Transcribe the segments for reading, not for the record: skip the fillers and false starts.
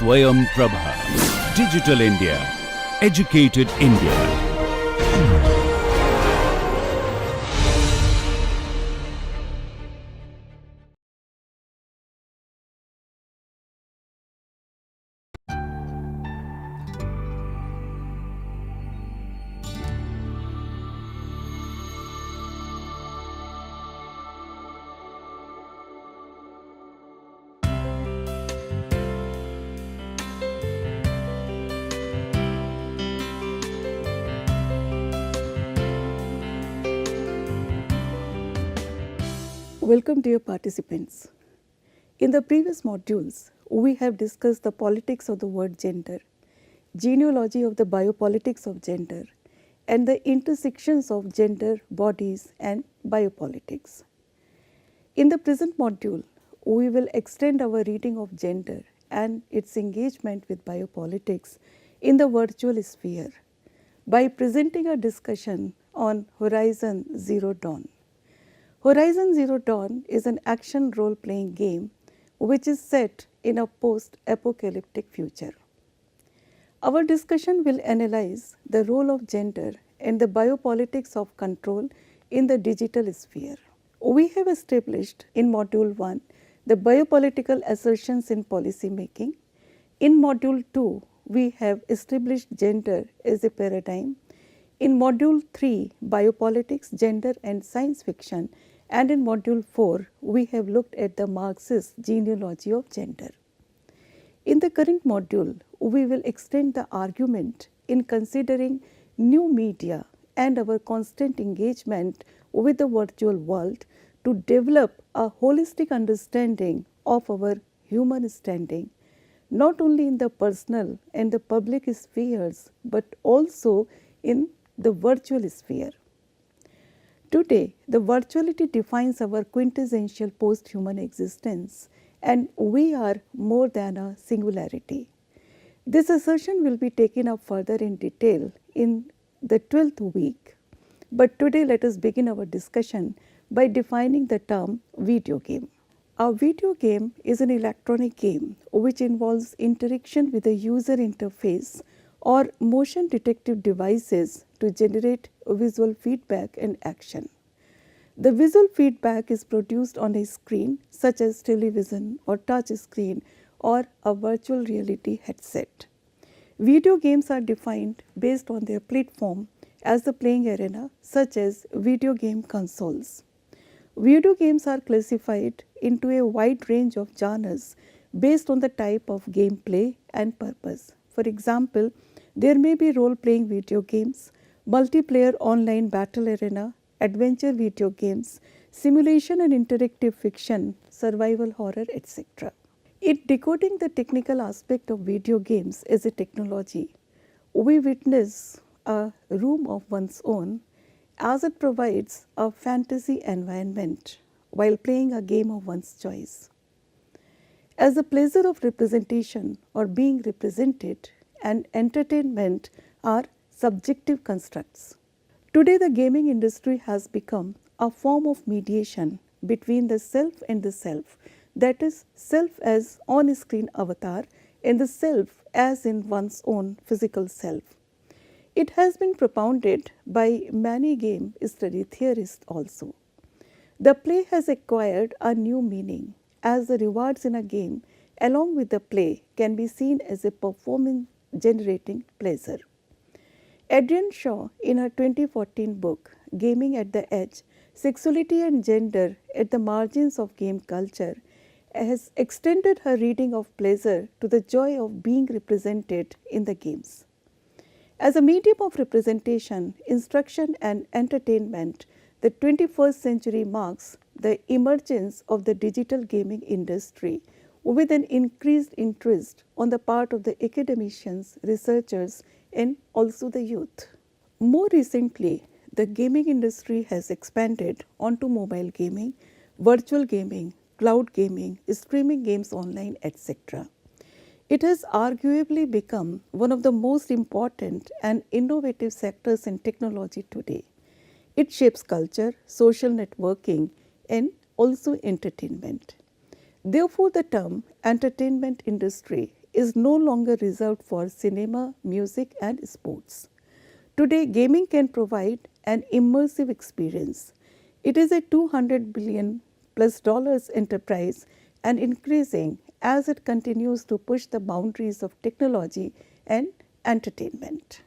SwayamPrabha. Digital India. Educated India. Welcome dear participants. In the previous modules, we have discussed the politics of the word gender, genealogy of the biopolitics of gender, and the intersections of gender, bodies and biopolitics. In the present module, we will extend our reading of gender and its engagement with biopolitics in the virtual sphere by presenting a discussion on Horizon Zero Dawn. Horizon Zero Dawn is an action role-playing game which is set in a post-apocalyptic future. Our discussion will analyze the role of gender and the biopolitics of control in the digital sphere. We have established in Module 1 the biopolitical assertions in policy making. In Module 2, we have established gender as a paradigm. In Module 3, biopolitics, gender and science fiction. And in Module 4, we have looked at the Marxist genealogy of gender. In the current module, we will extend the argument in considering new media and our constant engagement with the virtual world to develop a holistic understanding of our human standing, not only in the personal and the public spheres, but also in the virtual sphere. Today, the virtuality defines our quintessential post-human existence, and we are more than a singularity. This assertion will be taken up further in detail in the 12th week. But today, let us begin our discussion by defining the term video game. A video game is an electronic game which involves interaction with a user interface or motion detective devices to generate visual feedback and action. The visual feedback is produced on a screen such as television or touch screen or a virtual reality headset. Video games are defined based on their platform as the playing arena such as video game consoles. Video games are classified into a wide range of genres based on the type of gameplay and purpose. For example, there may be role-playing video games, multiplayer online battle arena, adventure video games, simulation and interactive fiction, survival horror, etc. In decoding the technical aspect of video games as a technology, we witness a room of one's own as it provides a fantasy environment while playing a game of one's choice. As the pleasure of representation or being represented and entertainment are subjective constructs. Today, the gaming industry has become a form of mediation between the self and the self, that is, self as on-screen avatar and the self as in one's own physical self. It has been propounded by many game study theorists also. The play has acquired a new meaning as the rewards in a game along with the play can be seen as a performance generating pleasure. Adrienne Shaw, in her 2014 book, Gaming at the Edge, Sexuality and Gender at the Margins of Game Culture, has extended her reading of pleasure to the joy of being represented in the games. As a medium of representation, instruction and entertainment, the 21st century marks the emergence of the digital gaming industry with an increased interest on the part of the academicians, researchers, and also the youth. More recently, the gaming industry has expanded onto mobile gaming, virtual gaming, cloud gaming, streaming games online, etc. It has arguably become one of the most important and innovative sectors in technology today. It shapes culture, social networking, and also entertainment. Therefore, the term entertainment industry is no longer reserved for cinema, music, and sports. Today, gaming can provide an immersive experience. It is a $200 billion plus dollars enterprise and increasing as it continues to push the boundaries of technology and entertainment.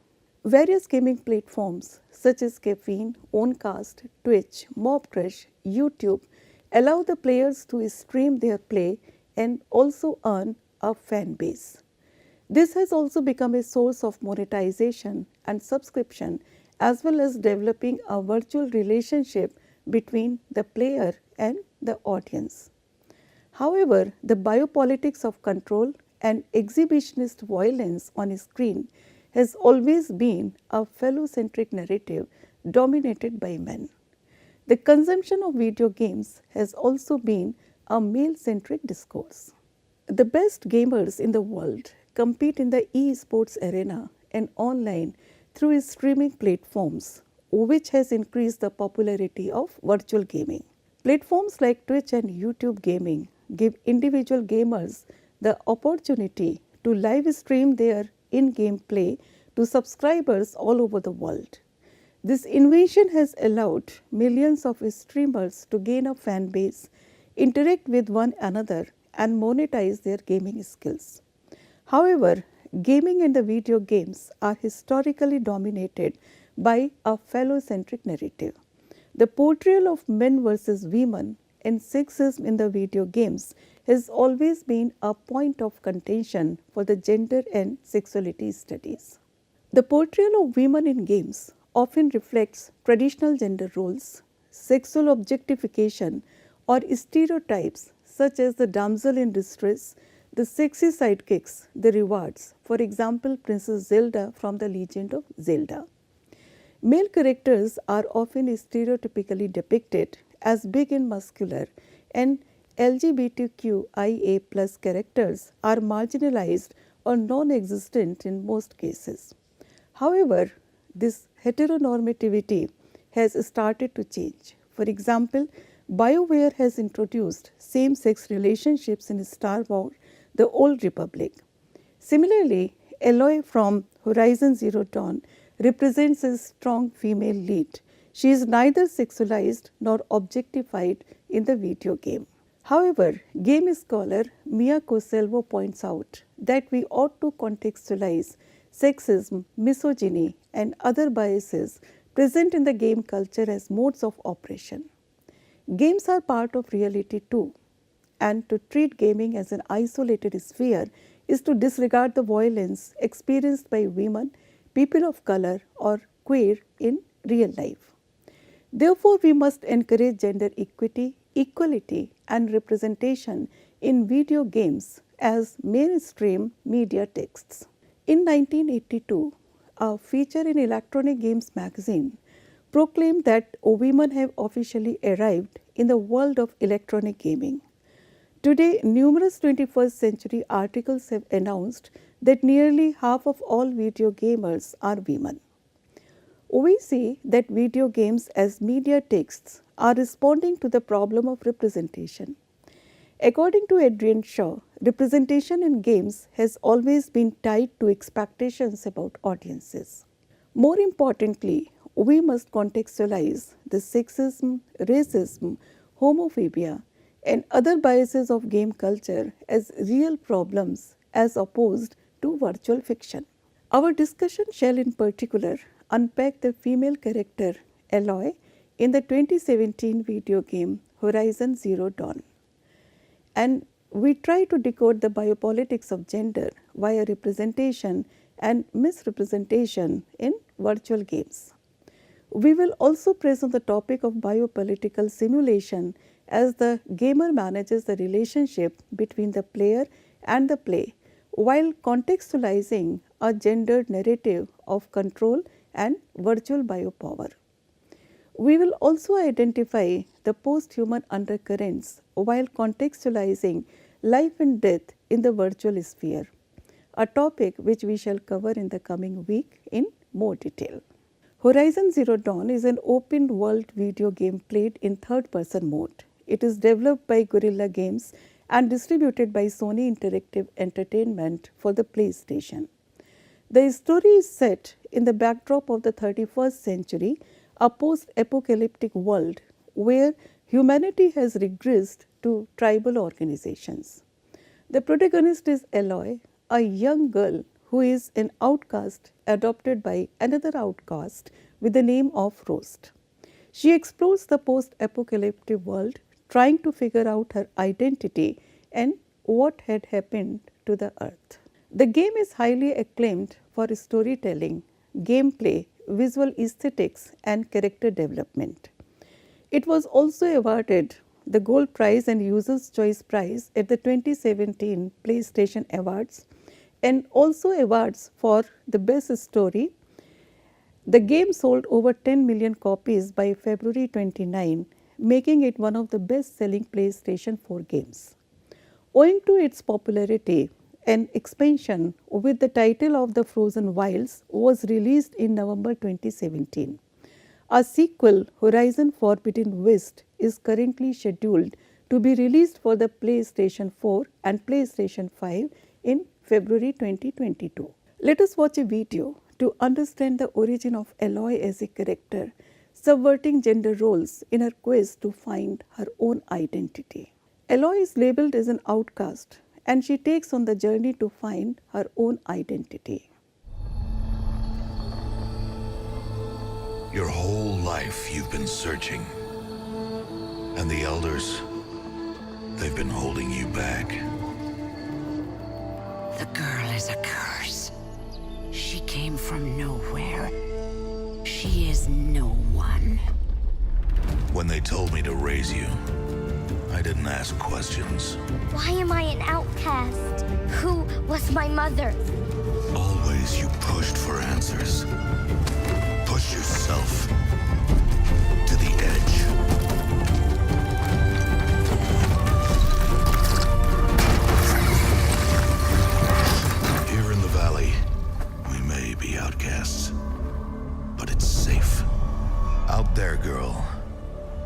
Various gaming platforms such as Caffeine, Oncast, Twitch, Mobcrush, YouTube allow the players to stream their play and also earn a fan base. This has also become a source of monetization and subscription, as well as developing a virtual relationship between the player and the audience. However, the biopolitics of control and exhibitionist violence on a screen has always been a phallocentric narrative dominated by men. The consumption of video games has also been a male-centric discourse. The best gamers in the world compete in the e-sports arena and online through streaming platforms, which has increased the popularity of virtual gaming. Platforms like Twitch and YouTube gaming give individual gamers the opportunity to live stream their in-game play to subscribers all over the world. This innovation has allowed millions of streamers to gain a fan base, interact with one another, and monetize their gaming skills. However, gaming and the video games are historically dominated by a phallocentric narrative. The portrayal of men versus women and sexism in the video games has always been a point of contention for the gender and sexuality studies. The portrayal of women in games often reflects traditional gender roles, sexual objectification, or stereotypes such as the damsel in distress, the sexy sidekicks, the rewards, for example, Princess Zelda from the Legend of Zelda. Male characters are often stereotypically depicted as big and muscular, and LGBTQIA+ characters are marginalized or non-existent in most cases. However, this heteronormativity has started to change. For example, BioWare has introduced same-sex relationships in Star Wars: The Old Republic. Similarly, Aloy from Horizon Zero Dawn represents a strong female lead. She is neither sexualized nor objectified in the video game. However, game scholar Mia Koselvo points out that we ought to contextualize sexism, misogyny, and other biases present in the game culture as modes of operation. Games are part of reality too, and to treat gaming as an isolated sphere is to disregard the violence experienced by women, people of color, or queer in real life. Therefore, we must encourage gender equity, equality, and representation in video games as mainstream media texts. In 1982, a feature in Electronic Games magazine proclaimed that women have officially arrived in the world of electronic gaming. Today, numerous 21st century articles have announced that nearly half of all video gamers are women. We see that video games as media texts are responding to the problem of representation. According to Adrian Shaw, representation in games has always been tied to expectations about audiences. More importantly, we must contextualize the sexism, racism, homophobia, and other biases of game culture as real problems as opposed to virtual fiction. Our discussion shall in particular unpack the female character Aloy in the 2017 video game Horizon Zero Dawn. And we try to decode the biopolitics of gender via representation and misrepresentation in virtual games. We will also press on the topic of biopolitical simulation as the gamer manages the relationship between the player and the play while contextualizing a gendered narrative of control and virtual biopower. We will also identify the post-human undercurrents while contextualizing life and death in the virtual sphere, a topic which we shall cover in the coming week in more detail. Horizon Zero Dawn is an open-world video game played in third-person mode. It is developed by Guerrilla Games and distributed by Sony Interactive Entertainment for the PlayStation. The story is set in the backdrop of the 31st century, a post-apocalyptic world where humanity has regressed to tribal organizations. The protagonist is Aloy, a young girl who is an outcast adopted by another outcast with the name of Roast. She explores the post-apocalyptic world, trying to figure out her identity and what had happened to the earth. The game is highly acclaimed for storytelling, gameplay, visual aesthetics, and character development. It was also awarded the Gold Prize and User's Choice Prize at the 2017 PlayStation Awards and also awards for the best story. The game sold over 10 million copies by February 29, making it one of the best-selling PlayStation 4 games. Owing to its popularity, an expansion with the title of The Frozen Wilds was released in November 2017. A sequel, Horizon Forbidden West, is currently scheduled to be released for the PlayStation 4 and PlayStation 5 in February 2022. Let us watch a video to understand the origin of Aloy as a character, subverting gender roles in her quest to find her own identity. Aloy is labeled as an outcast, and she takes on the journey to find her own identity. Your whole life you've been searching. And the elders, they've been holding you back. The girl is a curse. She came from nowhere. She is no one. When they told me to raise you, I didn't ask questions. Why am I an outcast? Who was my mother? Always you pushed for answers. Push yourself to the edge. Here in the valley, we may be outcasts, but it's safe. Out there, girl,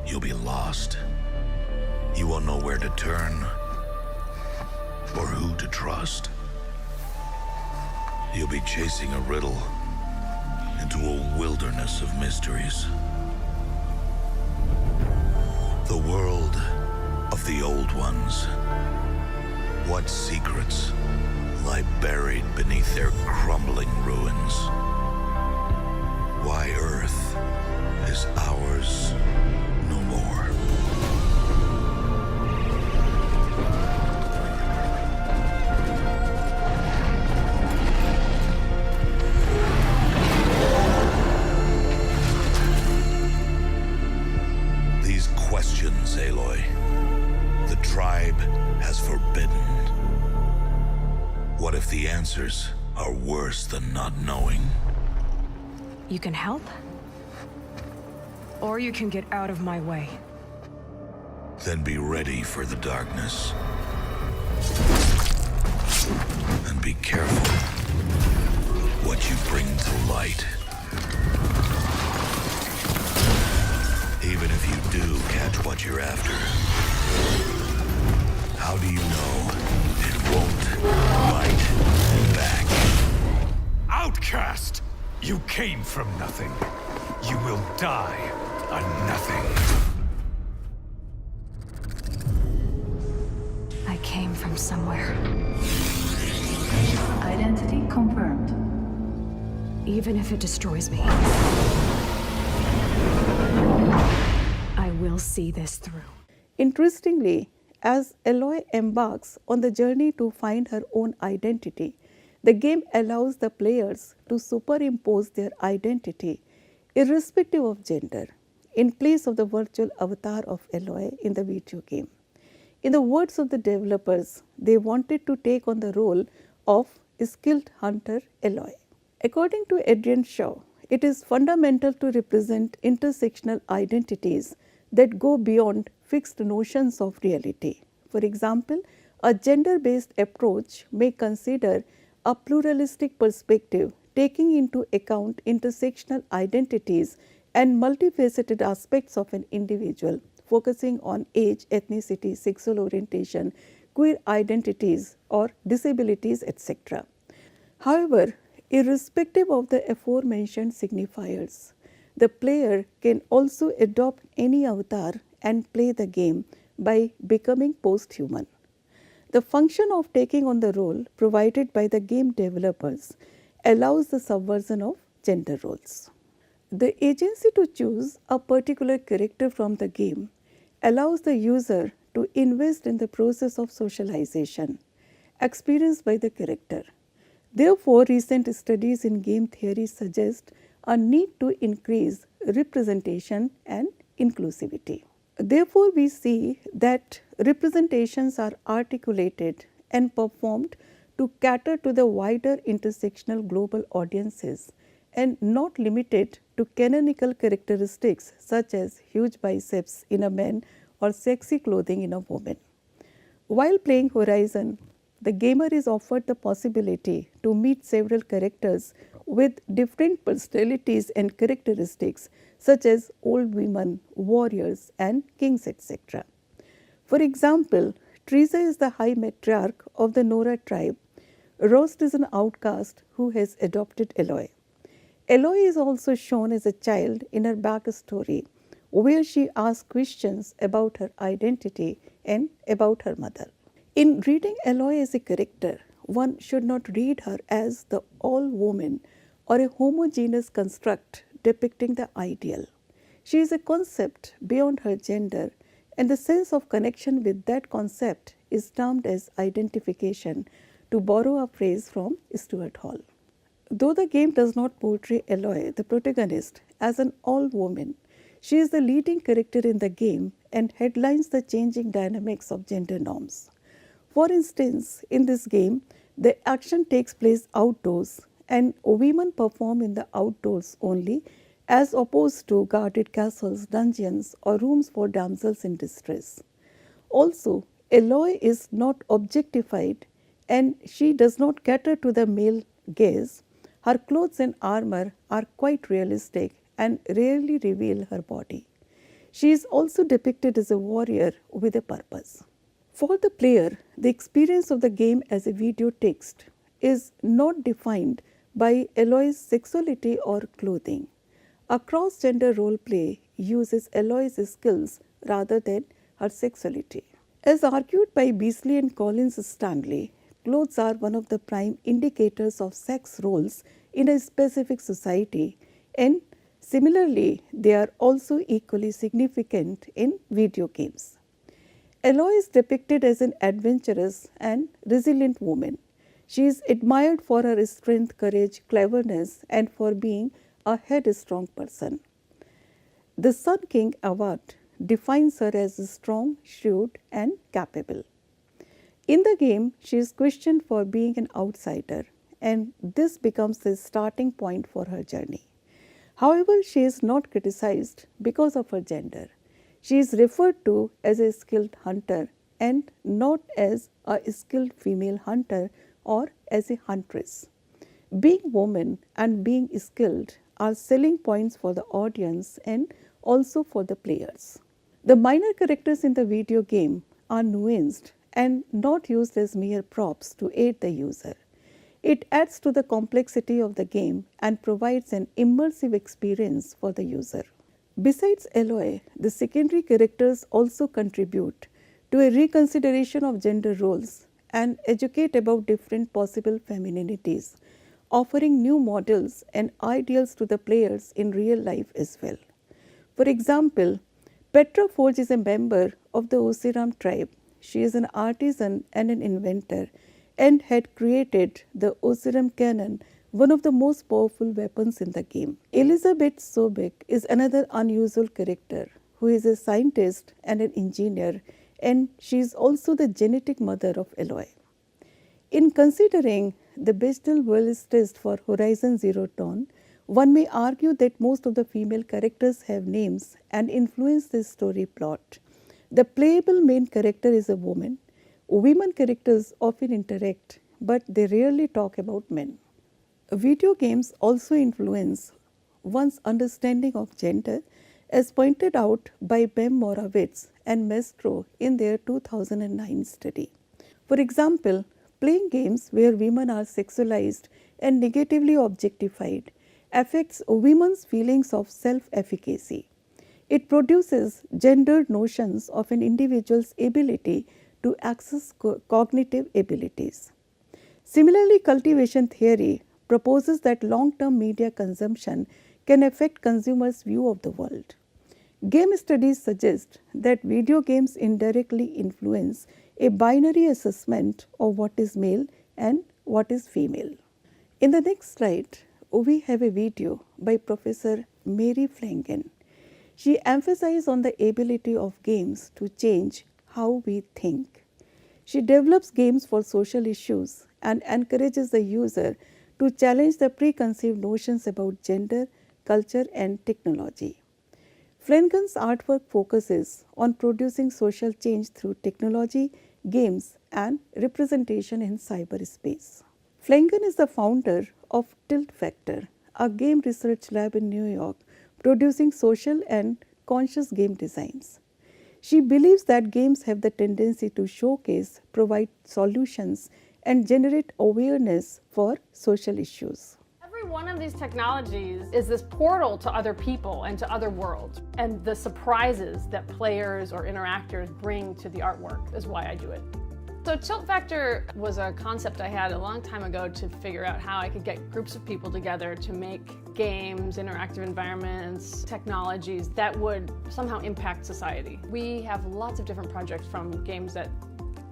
you'll be lost. You won't know where to turn or who to trust. You'll be chasing a riddle into a wilderness of mysteries. The world of the old ones. What secrets lie buried beneath their crumbling ruins? Why Earth is ours no more. Questions, Aloy. The tribe has forbidden. What if the answers are worse than not knowing? You can help, or you can get out of my way. Then be ready for the darkness. And be careful what you bring to light. Even if you do catch what you're after, how do you know it won't bite back? Outcast! You came from nothing. You will die a nothing. I came from somewhere. Identity confirmed. Even if it destroys me, I will see this through. Interestingly, as Aloy embarks on the journey to find her own identity, the game allows the players to superimpose their identity, irrespective of gender, in place of the virtual avatar of Aloy in the video game. In the words of the developers, they wanted to take on the role of a skilled hunter Aloy. According to Adrian Shaw, it is fundamental to represent intersectional identities that go beyond fixed notions of reality. For example, a gender-based approach may consider a pluralistic perspective taking into account intersectional identities and multifaceted aspects of an individual, focusing on age, ethnicity, sexual orientation, queer identities or disabilities, etc. However, irrespective of the aforementioned signifiers, the player can also adopt any avatar and play the game by becoming post-human. The function of taking on the role provided by the game developers allows the subversion of gender roles. The agency to choose a particular character from the game allows the user to invest in the process of socialization experienced by the character. Therefore, recent studies in game theory suggest a need to increase representation and inclusivity. Therefore, we see that representations are articulated and performed to cater to the wider intersectional global audiences and not limited to canonical characteristics such as huge biceps in a man or sexy clothing in a woman. While playing Horizon, the gamer is offered the possibility to meet several characters with different personalities and characteristics such as old women, warriors and kings, etc. For example, Teresa is the high matriarch of the Nora tribe. Rost is an outcast who has adopted Eloy. Eloy is also shown as a child in her backstory, where she asks questions about her identity and about her mother. In reading Eloy as a character, one should not read her as the all-woman or a homogeneous construct depicting the ideal. She is a concept beyond her gender, and the sense of connection with that concept is termed as identification, to borrow a phrase from Stuart Hall. Though the game does not portray Eloy, the protagonist, as an all-woman, she is the leading character in the game and headlines the changing dynamics of gender norms. For instance, in this game, the action takes place outdoors and women perform in the outdoors only, as opposed to guarded castles, dungeons or rooms for damsels in distress. Also, Eloy is not objectified and she does not cater to the male gaze. Her clothes and armor are quite realistic and rarely reveal her body. She is also depicted as a warrior with a purpose. For the player, the experience of the game as a video text is not defined by Eloy's sexuality or clothing. A cross-gender role play uses Eloy's skills rather than her sexuality. As argued by Beasley and Collins Stanley, clothes are one of the prime indicators of sex roles in a specific society, and similarly, they are also equally significant in video games. Eloy is depicted as an adventurous and resilient woman. She is admired for her strength, courage, cleverness, and for being a headstrong person. The Sun King Award defines her as strong, shrewd, and capable. In the game, she is questioned for being an outsider, and this becomes the starting point for her journey. However, she is not criticized because of her gender. She is referred to as a skilled hunter and not as a skilled female hunter or as a huntress. Being woman and being skilled are selling points for the audience and also for the players. The minor characters in the video game are nuanced and not used as mere props to aid the user. It adds to the complexity of the game and provides an immersive experience for the user. Besides Eloy, the secondary characters also contribute to a reconsideration of gender roles and educate about different possible femininities, offering new models and ideals to the players in real life as well. For example, Petra Forge is a member of the Osiram tribe. She is an artisan and an inventor and had created the Osiram cannon, one of the most powerful weapons in the game. Elizabeth Sobek is another unusual character who is a scientist and an engineer, and she is also the genetic mother of Eloy. In considering the Bechdel Wallace test for Horizon Zero Dawn, one may argue that most of the female characters have names and influence the story plot. The playable main character is a woman. Women characters often interact, but they rarely talk about men. Video games also influence one's understanding of gender, as pointed out by Bem Morawitz and Mestro in their 2009 study. For example, playing games where women are sexualized and negatively objectified affects women's feelings of self-efficacy. It produces gendered notions of an individual's ability to access cognitive abilities. Similarly, cultivation theory proposes that long-term media consumption can affect consumers' view of the world. Game studies suggest that video games indirectly influence a binary assessment of what is male and what is female. In the next slide, we have a video by Professor Mary Flanagan. She emphasizes on the ability of games to change how we think. She develops games for social issues and encourages the user to challenge the preconceived notions about gender, culture, and technology. Flanagan's artwork focuses on producing social change through technology, games, and representation in cyberspace. Flanagan is the founder of Tilt Factor, a game research lab in New York producing social and conscious game designs. She believes that games have the tendency to showcase, provide solutions, and generate awareness for social issues. Every one of these technologies is this portal to other people and to other worlds. And the surprises that players or interactors bring to the artwork is why I do it. So Tilt Factor was a concept I had a long time ago to figure out how I could get groups of people together to make games, interactive environments, technologies that would somehow impact society. We have lots of different projects, from games that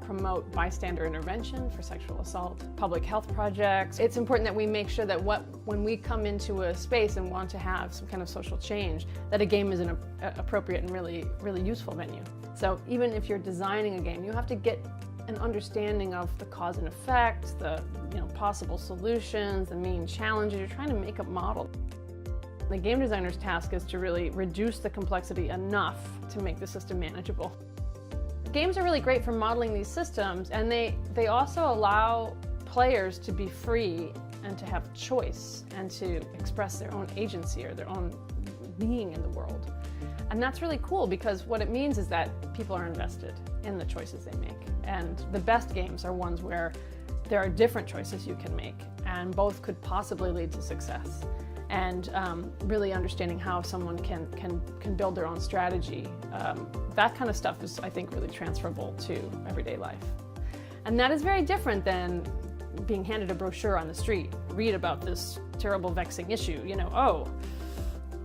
promote bystander intervention for sexual assault, public health projects. It's important that we make sure that when we come into a space and want to have some kind of social change, that a game is an appropriate and really useful venue. So even if you're designing a game, you have to get an understanding of the cause and effect, the possible solutions, the main challenges. You're trying to make a model. The game designer's task is to really reduce the complexity enough to make the system manageable. Games are really great for modeling these systems, and they also allow players to be free and to have choice and to express their own agency or their own being in the world. And that's really cool, because what it means is that people are invested in the choices they make. And the best games are ones where there are different choices you can make, and both could possibly lead to success. And really understanding how someone can build their own strategy. That kind of stuff is, I think, really transferable to everyday life. And that is very different than being handed a brochure on the street. Read about this terrible, vexing issue. Oh,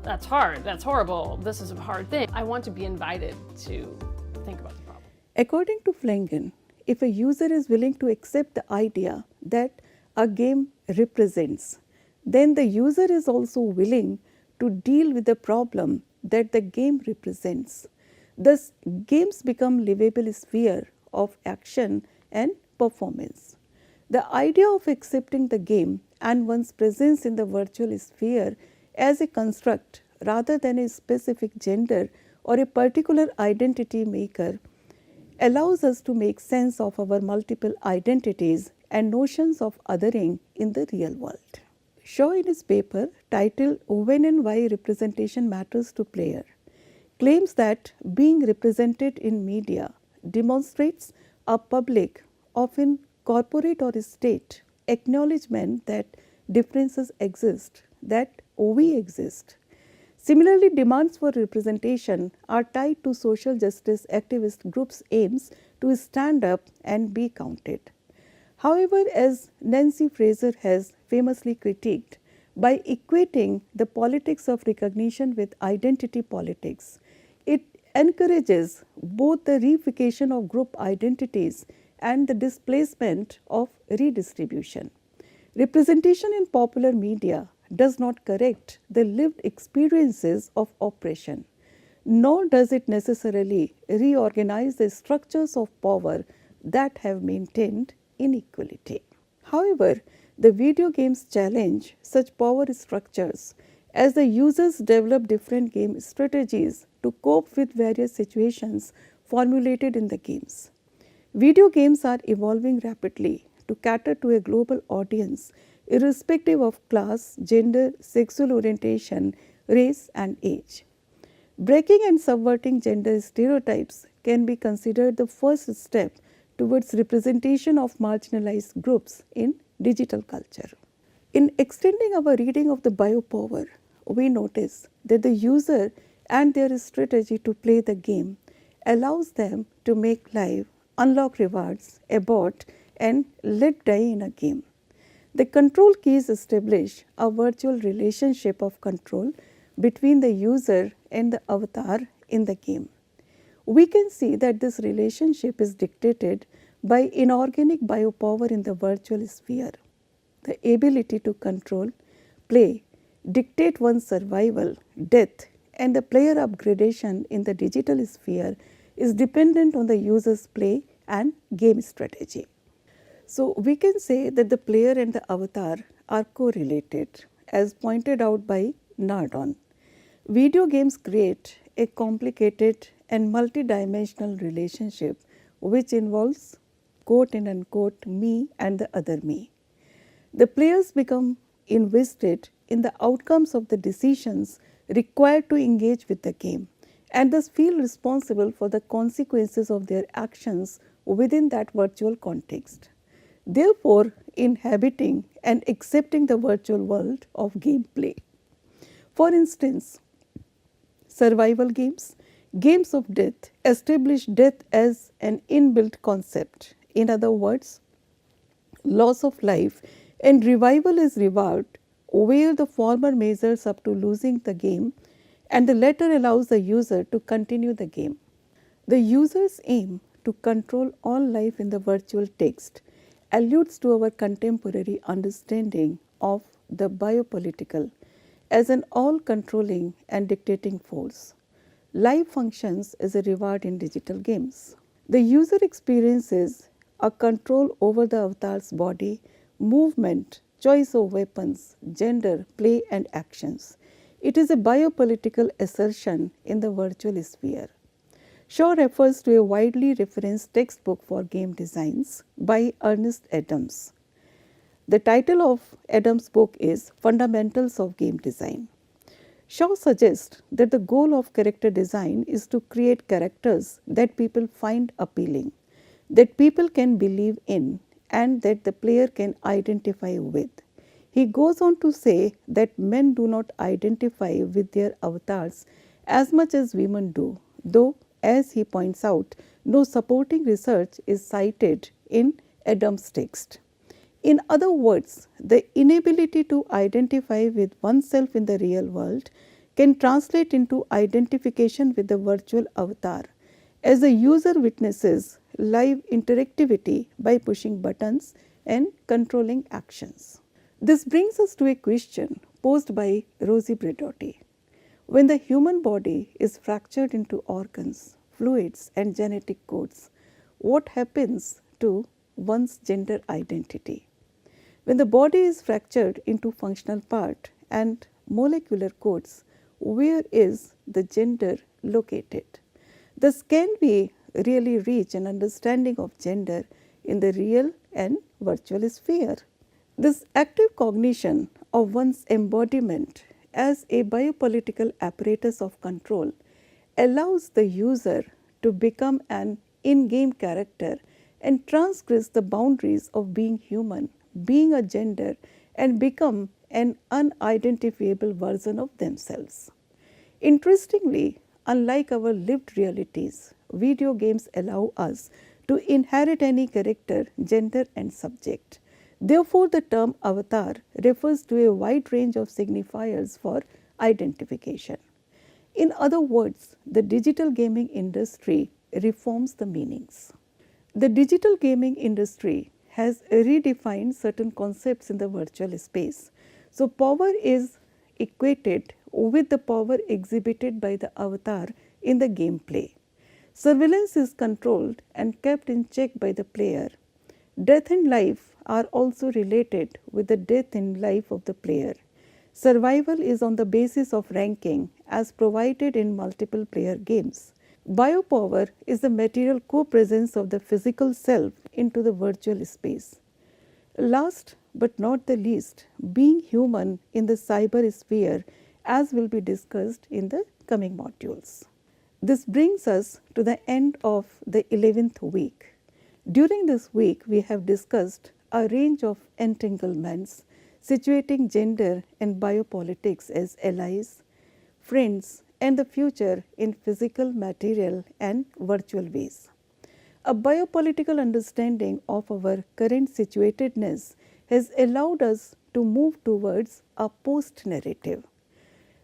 that's hard, that's horrible, this is a hard thing. I want to be invited to think about the problem. According to Flanagan, if a user is willing to accept the idea that a game represents, then the user is also willing to deal with the problem that the game represents. Thus, games become livable sphere of action and performance. The idea of accepting the game and one's presence in the virtual sphere as a construct rather than a specific gender or a particular identity maker allows us to make sense of our multiple identities and notions of othering in the real world. Shaw, in his paper titled "When and Why Representation Matters to Player," claims that being represented in media demonstrates a public, often corporate or state, acknowledgement that differences exist, that we exist. Similarly, demands for representation are tied to social justice activist groups' aims to stand up and be counted. However, as Nancy Fraser has famously critiqued, by equating the politics of recognition with identity politics, it encourages both the reification of group identities and the displacement of redistribution. Representation in popular media does not correct the lived experiences of oppression, nor does it necessarily reorganize the structures of power that have maintained inequality. However, the video games challenge such power structures as the users develop different game strategies to cope with various situations formulated in the games. Video games are evolving rapidly to cater to a global audience irrespective of class, gender, sexual orientation, race, and age. Breaking and subverting gender stereotypes can be considered the first step towards representation of marginalized groups in digital culture. In extending our reading of the biopower, we notice that the user and their strategy to play the game allows them to make live, unlock rewards, abort, and let die in a game. The control keys establish a virtual relationship of control between the user and the avatar in the game. We can see that this relationship is dictated by inorganic biopower in the virtual sphere. The ability to control, play, dictate one's survival, death, and the player upgradation in the digital sphere is dependent on the user's play and game strategy. So, we can say that the player and the avatar are correlated, as pointed out by Nardon. Video games create a complicated and multidimensional relationship which involves quote and unquote me and the other me. The players become invested in the outcomes of the decisions required to engage with the game and thus feel responsible for the consequences of their actions within that virtual context. Therefore, inhabiting and accepting the virtual world of gameplay. For instance, survival games, games of death establish death as an inbuilt concept. In other words, loss of life and revival is reward where the former measures up to losing the game and the latter allows the user to continue the game. The user's aim to control all life in the virtual text alludes to our contemporary understanding of the biopolitical as an all-controlling and dictating force. Life functions as a reward in digital games. The user experiences a control over the avatar's body, movement, choice of weapons, gender, play and actions. It is a biopolitical assertion in the virtual sphere. Shaw refers to a widely referenced textbook for game designs by Ernest Adams. The title of Adams' book is Fundamentals of Game Design. Shaw suggests that the goal of character design is to create characters that people find appealing, that people can believe in, and that the player can identify with. He goes on to say that men do not identify with their avatars as much as women do, though, as he points out, no supporting research is cited in Adams' text. In other words, the inability to identify with oneself in the real world can translate into identification with the virtual avatar, as the user witnesses live interactivity by pushing buttons and controlling actions. This brings us to a question posed by Rosie Bredotti. When the human body is fractured into organs, fluids and genetic codes, what happens to one's gender identity? When the body is fractured into functional part and molecular codes, where is the gender located? Thus, can we really reach an understanding of gender in the real and virtual sphere? This active cognition of one's embodiment as a biopolitical apparatus of control allows the user to become an in-game character and transgress the boundaries of being human, being a gender, and become an unidentifiable version of themselves. Interestingly, unlike our lived realities, video games allow us to inherit any character, gender, and subject. Therefore, the term avatar refers to a wide range of signifiers for identification. In other words, the digital gaming industry reforms the meanings. The digital gaming industry has redefined certain concepts in the virtual space. So, power is equated with the power exhibited by the avatar in the gameplay. Surveillance is controlled and kept in check by the player. Death and life are also related with the death and life of the player. Survival is on the basis of ranking as provided in multiple player games. Biopower is the material co-presence of the physical self into the virtual space. Last but not the least, being human in the cyber sphere, as will be discussed in the coming modules. This brings us to the end of the 11th week. During this week, we have discussed a range of entanglements situating gender and biopolitics as allies, friends, and the future in physical, material, and virtual ways. A biopolitical understanding of our current situatedness has allowed us to move towards a post-narrative.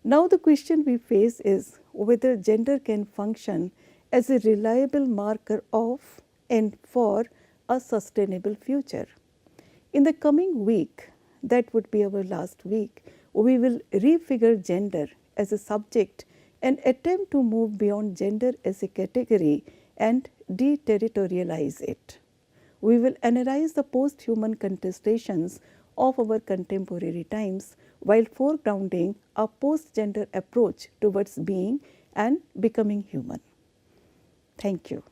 Now the question we face is whether gender can function as a reliable marker of and for a sustainable future. In the coming week, that would be our last week, we will refigure gender as a subject and attempt to move beyond gender as a category and deterritorialize it. We will analyze the post-human contestations of our contemporary times while foregrounding a post-gender approach towards being and becoming human. Thank you.